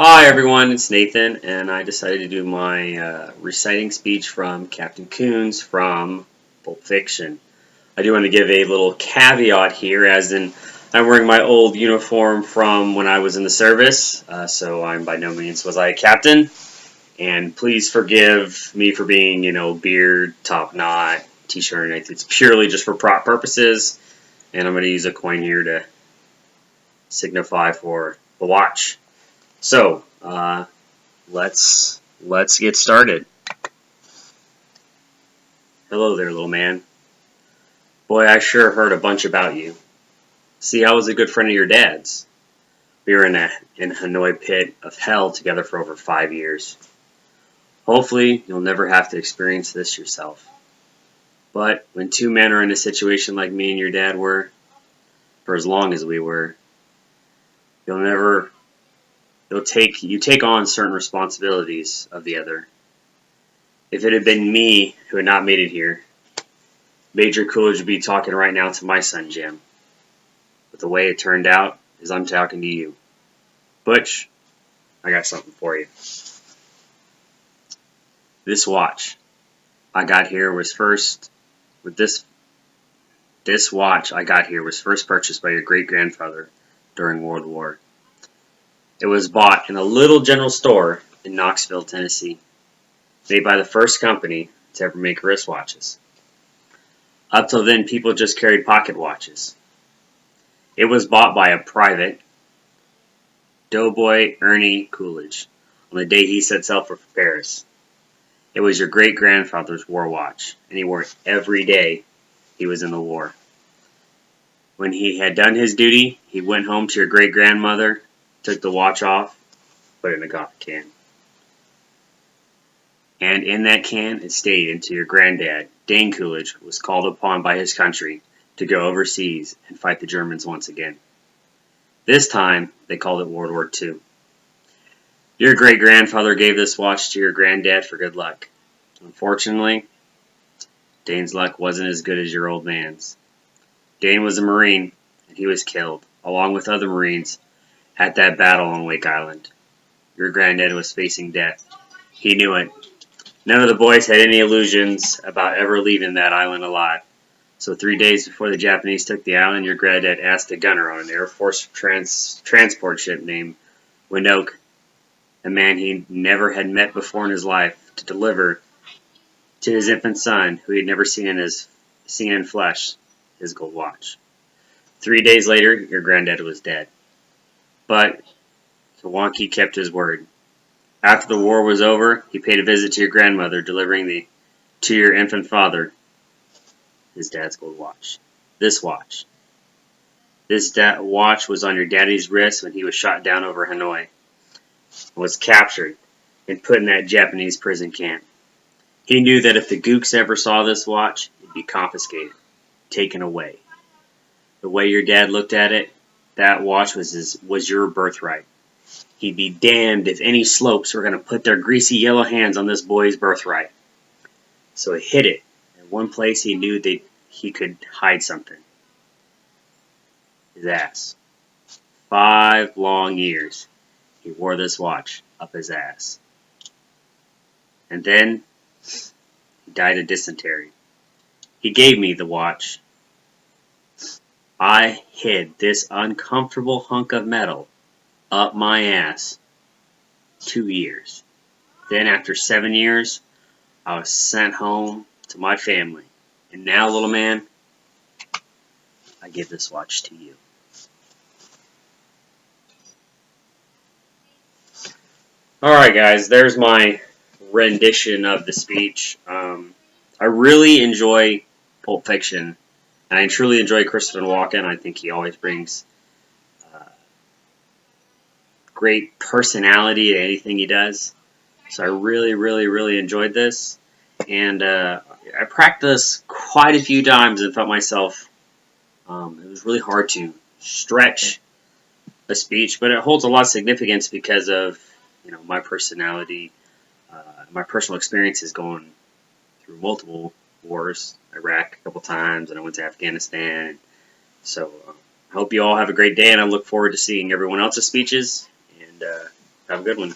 Hi everyone, it's Nathan, and I decided to do my reciting speech from Captain Coons from Pulp Fiction. I do want to give a little caveat here, as in I'm wearing my old uniform from when I was in the service, so I'm by no means was I a captain. And please forgive me for being, beard, top knot, t-shirt, and anything. It's purely just for prop purposes, and I'm going to use a coin here to signify for the watch. So, let's get started. Hello there, little man. Boy, I sure heard a bunch about you. See, I was a good friend of your dad's. We were in a Hanoi pit of hell together for over 5 years. Hopefully, you'll never have to experience this yourself. But when two men are in a situation like me and your dad were, for as long as we were, you take on certain responsibilities of the other. If it had been me who had not made it here, Major Coolidge would be talking right now to my son Jim. But the way it turned out is I'm talking to you. Butch, I got something for you. This watch I got here was first this watch I got here was first purchased by your great grandfather during World War. It was bought in a little general store in Knoxville, Tennessee, made by the first company to ever make wristwatches. Up till then, people just carried pocket watches. It was bought by a private, Doughboy Ernie Coolidge, on the day he set sail for Paris. It was your great-grandfather's war watch, and he wore it every day he was in the war. When he had done his duty, he went home to your great-grandmother, took the watch off, put it in a coffee can. And in that can, it stayed until your granddad, Dane Coolidge, was called upon by his country to go overseas and fight the Germans once again. This time, they called it World War II. Your great-grandfather gave this watch to your granddad for good luck. Unfortunately, Dane's luck wasn't as good as your old man's. Dane was a Marine, and he was killed, along with other Marines, at that battle on Wake Island. Your granddad was facing death. He knew it. None of the boys had any illusions about ever leaving that island alive. So 3 days before the Japanese took the island, your granddad asked a gunner on an Air Force transport ship named Winoke, a man he never had met before in his life, to deliver to his infant son, who he had never seen in flesh, his gold watch. 3 days later, your granddad was dead. But Kawanki kept his word. After the war was over, he paid a visit to your grandmother, delivering to your infant father his dad's gold watch. This watch. This watch was on your daddy's wrist when he was shot down over Hanoi, was captured and put in that Japanese prison camp. He knew that if the Gooks ever saw this watch, it'd be confiscated, taken away. The way your dad looked at it, that watch was your birthright. He'd be damned if any slopes were going to put their greasy yellow hands on this boy's birthright. So he hid it in one place he knew that he could hide something. His ass. 5 long years he wore this watch up his ass. And then he died of dysentery. He gave me the watch. I hid this uncomfortable hunk of metal up my ass 2 years. Then after 7 years, I was sent home to my family. And now, little man, I give this watch to you. Alright guys, there's my rendition of the speech. I really enjoy Pulp Fiction, and I truly enjoy Christopher Walken. I think he always brings great personality to anything he does. So I really, really, really enjoyed this. And I practiced quite a few times and felt myself, it was really hard to stretch a speech, but it holds a lot of significance because of, my personality, my personal experiences going through multiple wars, Iraq a couple times, and I went to Afghanistan. So I hope you all have a great day, and I look forward to seeing everyone else's speeches. And Have a good one.